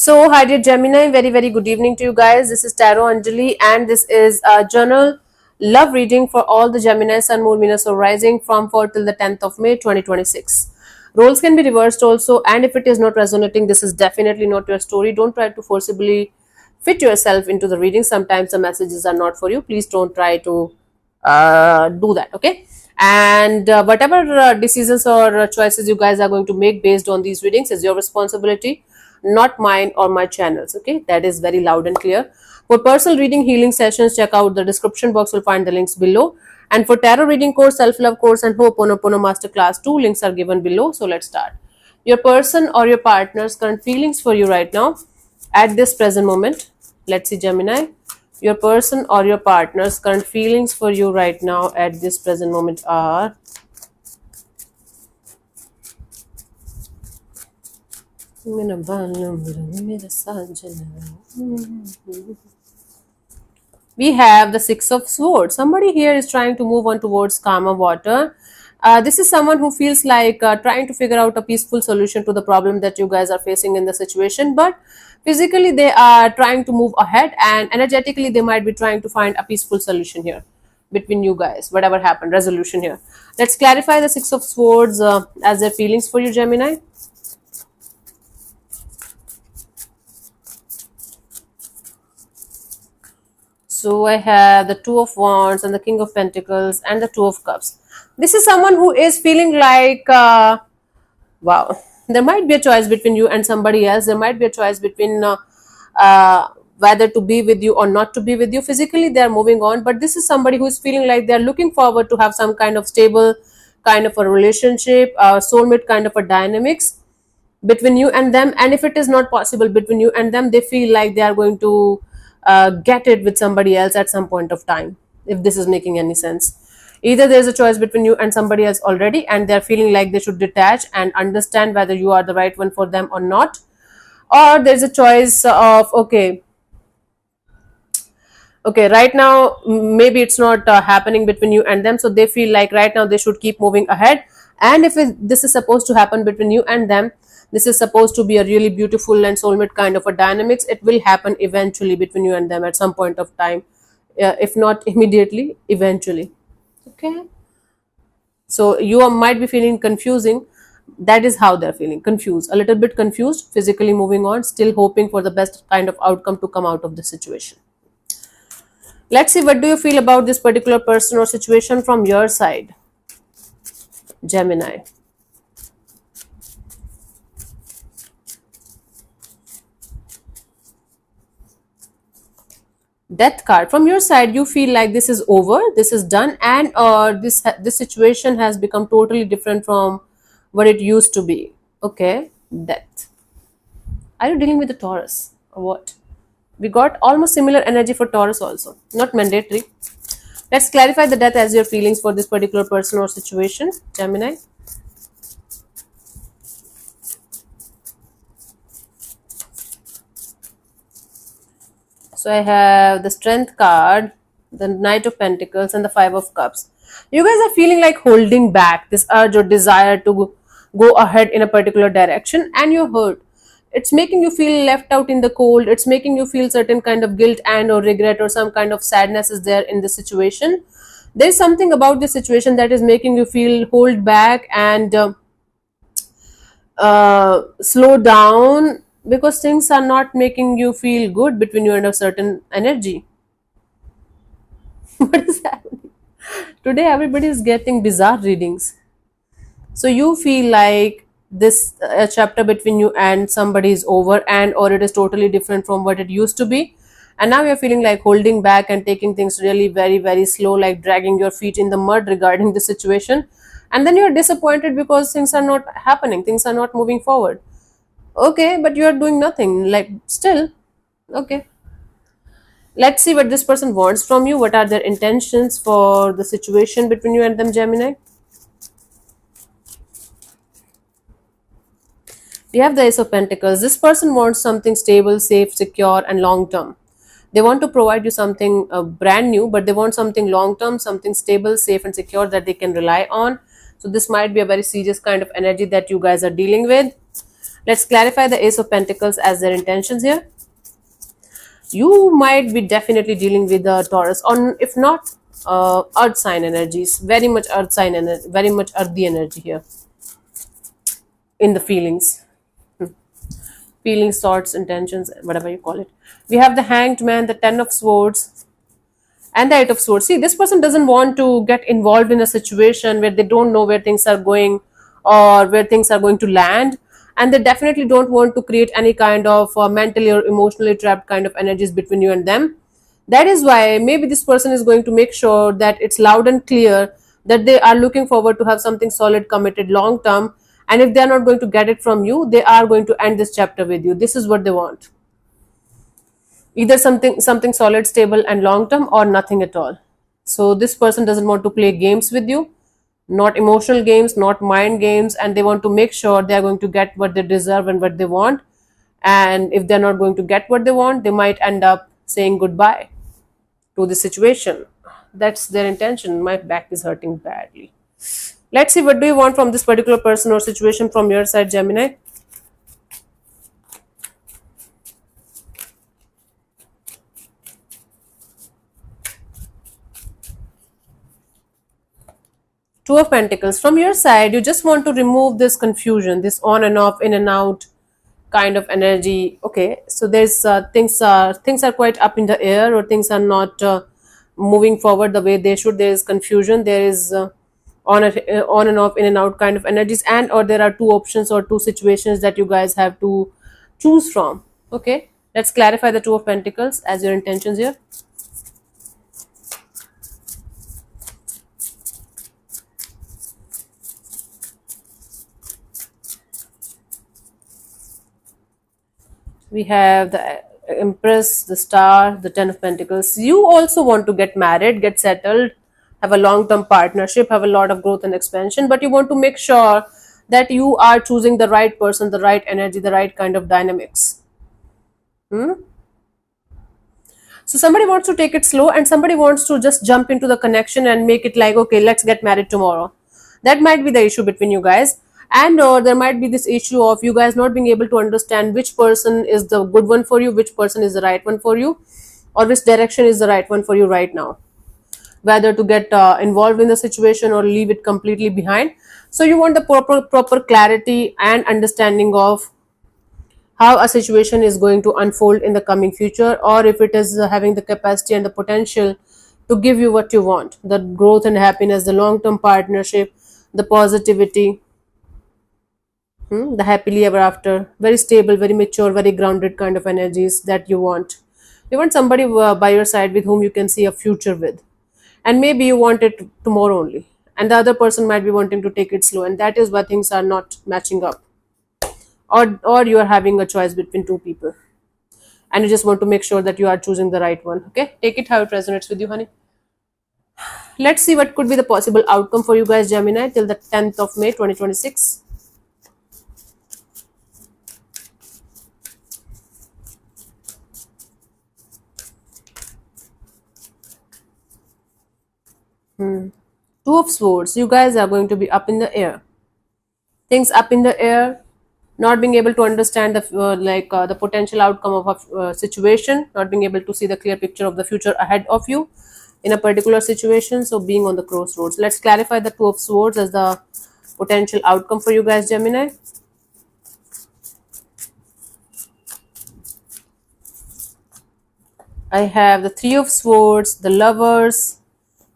So, hi dear Gemini, very good evening to you guys. This is Tarot Anjali, and this is a journal love reading for all the Gemini Sun, Moon, Venus, or Rising from 4 till the 10th of May 2026. Roles can be reversed also, and if it is not resonating, this is definitely not your story. Don't try to forcibly fit yourself into the reading. Sometimes the messages are not for you. Please don't try to do that, okay? And whatever decisions or choices you guys are going to make based on these readings is your responsibility, not mine or my channels, okay? That is very loud and clear. For personal reading healing sessions, check out the description box. You'll find the links below. And for tarot reading course, self-love course, and Ho'oponopono masterclass 2, links are given below. So let's start. Your person or your partner's current feelings for you right now at this present moment. Let's see, Gemini. Your person or your partner's current feelings for you right now at this present moment are... We have the Six of Swords. Somebody here is trying to move on towards calmer water. This is someone who feels like trying to figure out a peaceful solution to the problem that you guys are facing in the situation, but physically they are trying to move ahead, and energetically they might be trying to find a peaceful solution here between you guys, whatever happened, resolution here. Let's clarify the Six of Swords as their feelings for you, Gemini. So I have the Two of Wands and the King of Pentacles and the Two of Cups. This is someone who is feeling like, wow, there might be a choice between you and somebody else. There might be a choice between whether to be with you or not to be with you. Physically, they are moving on, but this is somebody who is feeling like they are looking forward to have some kind of stable kind of a relationship, soulmate kind of a dynamics between you and them. And if it is not possible between you and them, they feel like they are going to get it with somebody else at some point of time, if this is making any sense. Either there's a choice between you and somebody else already, and they're feeling like they should detach and understand whether you are the right one for them or not, or there's a choice of okay, right now maybe it's not happening between you and them, so they feel like right now they should keep moving ahead. And if this is supposed to happen between you and them, this is supposed to be a really beautiful and soulmate kind of a dynamics. It will happen eventually between you and them at some point of time, if not immediately, eventually, okay? So you might be feeling confusing. That is how they're feeling, confused, a little bit confused, physically moving on, still hoping for the best kind of outcome to come out of the situation. Let's see, what do you feel about this particular person or situation from your side, Gemini? Death card. From your side, you feel like this is over, this is done, and this situation has become totally different from what it used to be. Okay, death. Are you dealing with a Taurus or what? We got almost similar energy for Taurus also, not mandatory. Let's clarify the death as your feelings for this particular person or situation, Gemini. So I have the Strength card, the Knight of Pentacles, and the Five of Cups. You guys are feeling like holding back, this urge or desire to go ahead in a particular direction, and you're hurt. It's making you feel left out in the cold. It's making you feel certain kind of guilt and or regret or some kind of sadness is there in this situation. There's something about this situation that is making you feel hold back and slow down, because things are not making you feel good between you and a certain energy. What is happening? Today everybody is getting bizarre readings. So you feel like this chapter between you and somebody is over, and or it is totally different from what it used to be, and now you're feeling like holding back and taking things really very slow, like dragging your feet in the mud regarding the situation. And then you're disappointed because things are not happening, things are not moving forward. Okay, but you are doing nothing, like still. Okay, let's see what this person wants from you. What are their intentions for the situation between you and them, Gemini? We have the Ace of Pentacles. This person wants something stable, safe, secure, and long term. They want to provide you something brand new, but they want something long term, something stable, safe, and secure that they can rely on. So this might be a very serious kind of energy that you guys are dealing with. Let's clarify the Ace of Pentacles as their intentions here. You might be definitely dealing with the Taurus, or if not, earth sign energies. Very much earth sign energy, very much earthy energy here in the feelings. Feelings, thoughts, intentions, whatever you call it. We have the Hanged Man, the Ten of Swords, and the Eight of Swords. See, this person doesn't want to get involved in a situation where they don't know where things are going or where things are going to land, and they definitely don't want to create any kind of mentally or emotionally trapped kind of energies between you and them. That is why maybe this person is going to make sure that it's loud and clear that they are looking forward to have something solid, committed, long term. And if they are not going to get it from you, they are going to end this chapter with you. This is what they want: either something solid, stable, and long term, or nothing at all. So this person doesn't want to play games with you, not emotional games, not mind games, and they want to make sure they are going to get what they deserve and what they want. And if they're not going to get what they want, they might end up saying goodbye to the situation. That's their intention. My back is hurting badly. Let's see, what do you want from this particular person or situation from your side, Gemini? Two of Pentacles. From your side, you just want to remove this confusion, this on and off, in and out kind of energy. Okay, so there's things are quite up in the air, or things are not moving forward the way they should. There is confusion. There is on and off, in and out kind of energies, and or there are two options or two situations that you guys have to choose from. Okay, let's clarify the Two of Pentacles as your intentions here. We have the Empress, the Star, the Ten of Pentacles. You also want to get married, get settled, have a long-term partnership, have a lot of growth and expansion, but you want to make sure that you are choosing the right person, the right energy, the right kind of dynamics. So somebody wants to take it slow, and somebody wants to just jump into the connection and make it like, okay, let's get married tomorrow. That might be the issue between you guys. And or there might be this issue of you guys not being able to understand which person is the good one for you, which person is the right one for you, or which direction is the right one for you right now, whether to get involved in the situation or leave it completely behind. So you want the proper clarity and understanding of how a situation is going to unfold in the coming future, or if it is having the capacity and the potential to give you what you want: the growth and happiness, the long term partnership, the positivity, the happily ever after, very stable, very mature, very grounded kind of energies that you want. You want somebody by your side with whom you can see a future with, and maybe you want it tomorrow only, and the other person might be wanting to take it slow, and that is why things are not matching up, or you are having a choice between two people, and you just want to make sure that you are choosing the right one. Okay, take it how it resonates with you, honey. Let's see what could be the possible outcome for you guys, Gemini, till the 10th of May 2026. Two of Swords. You guys are going to be up in the air. Things up in the air, not being able to understand the potential outcome of a situation, not being able to see the clear picture of the future ahead of you in a particular situation. So being on the crossroads. Let's clarify the Two of Swords as the potential outcome for you guys, Gemini. I have the Three of Swords, the Lovers,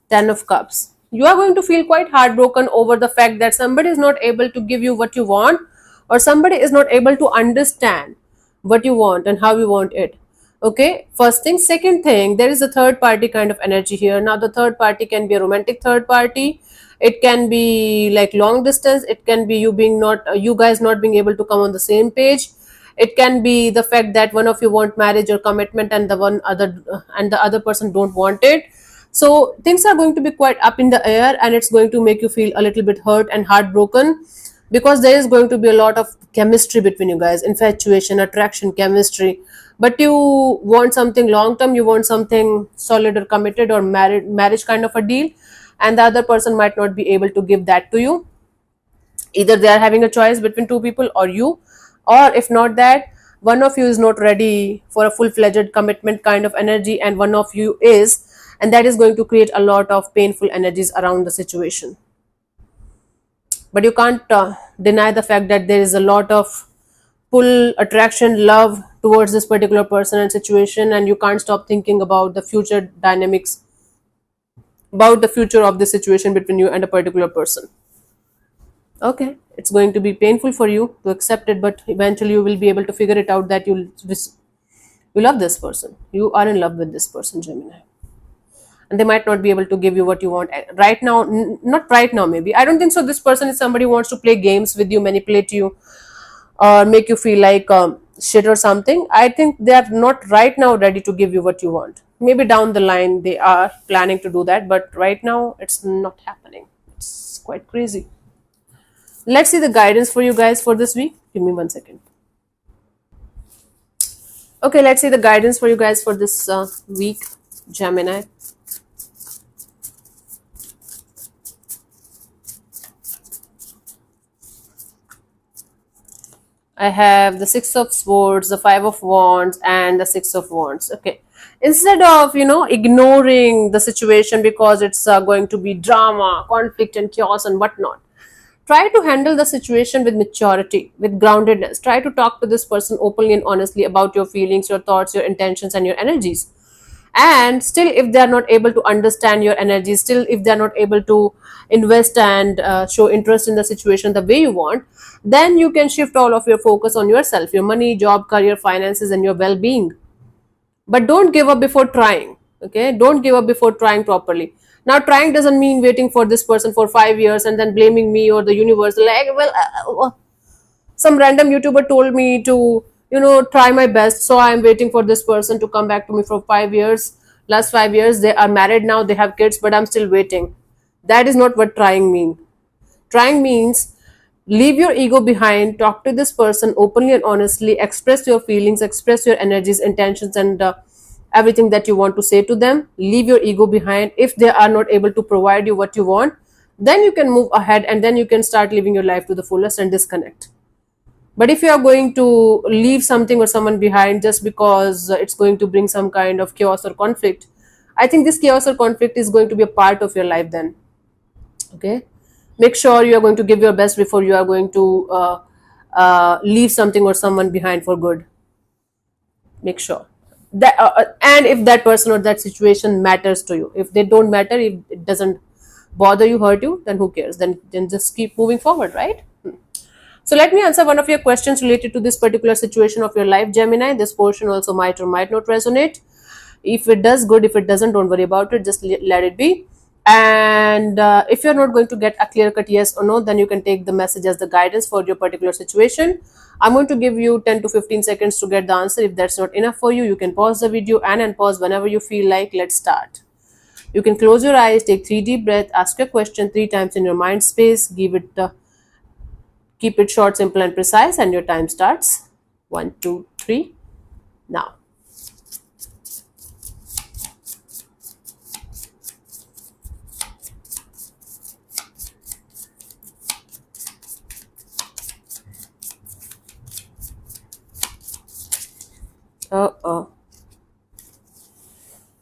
Ten of Cups. You are going to feel quite heartbroken over the fact that somebody is not able to give you what you want, or somebody is not able to understand what you want and how you want it. Okay, first thing. Second thing, there is a third party kind of energy here. Now the third party can be a romantic third party, it can be like long distance, it can be you being not you guys not being able to come on the same page, it can be the fact that one of you want marriage or commitment and the other person don't want it. So things are going to be quite up in the air, and it's going to make you feel a little bit hurt and heartbroken, because there is going to be a lot of chemistry between you guys, infatuation, attraction, chemistry, but you want something long term, you want something solid or committed or marriage kind of a deal, and the other person might not be able to give that to you. Either they are having a choice between two people, or you, Or if not that, one of you is not ready for a full-fledged commitment kind of energy, and one of you is, and that is going to create a lot of painful energies around the situation. But you can't deny the fact that there is a lot of pull, attraction, love towards this particular person and situation, and you can't stop thinking about the future dynamics, about the future of the situation between you and a particular person. Okay, it's going to be painful for you to accept it, but eventually you will be able to figure it out that you love this person, you are in love with this person, Gemini. And they might not be able to give you what you want right now. Not right now, maybe. I don't think so this person is somebody who wants to play games with you, manipulate you, or make you feel like shit or something. I think they are not right now ready to give you what you want. Maybe down the line they are planning to do that, but right now it's not happening. It's quite crazy. Let's see the guidance for you guys for this week. Give me 1 second. Okay, let's see the guidance for you guys for this week, Gemini. I have the Six of Swords, the Five of Wands, and the Six of Wands. Okay. Instead of, ignoring the situation because it's going to be drama, conflict, and chaos and whatnot, try to handle the situation with maturity, with groundedness. Try to talk to this person openly and honestly about your feelings, your thoughts, your intentions, and your energies. And still, if they are not able to understand your energy, still if they are not able to invest and show interest in the situation the way you want, then you can shift all of your focus on yourself, your money, job, career, finances, and your well-being. But don't give up before trying. Okay, don't give up before trying properly. Now, trying doesn't mean waiting for this person for 5 years and then blaming me or the universe, like, well, some random YouTuber told me to try my best, so I'm waiting for this person to come back to me for 5 years. Last 5 years they are married now, they have kids, but I'm still waiting. That is not what trying means. Trying means leave your ego behind, talk to this person openly and honestly, express your feelings, express your energies, intentions, and everything that you want to say to them. Leave your ego behind. If they are not able to provide you what you want, then you can move ahead and then you can start living your life to the fullest and disconnect. But if you are going to leave something or someone behind just because it's going to bring some kind of chaos or conflict, I think this chaos or conflict is going to be a part of your life then. Okay, make sure you are going to give your best before you are going to leave something or someone behind for good. Make sure that and if that person or that situation matters to you. If they don't matter, if it doesn't bother you, hurt you, then who cares? Then just keep moving forward, right? So let me answer one of your questions related to this particular situation of your life, Gemini. This portion also might or might not resonate. If it does, good. If it doesn't, don't worry about it. Just let it be. And if you're not going to get a clear-cut yes or no, then you can take the message as the guidance for your particular situation. I'm going to give you 10 to 15 seconds to get the answer. If that's not enough for you, you can pause the video and unpause whenever you feel like. Let's start. You can close your eyes, take 3 deep breaths, ask your question 3 times in your mind space, keep it short, simple, and precise, and your time starts. 1, 2, 3. Now.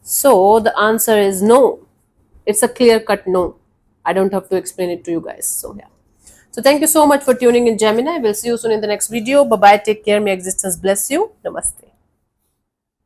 So the answer is no. It's a clear-cut no. I don't have to explain it to you guys. So yeah. So thank you so much for tuning in, Gemini. We'll see you soon in the next video. Bye-bye. Take care. May existence bless you. Namaste.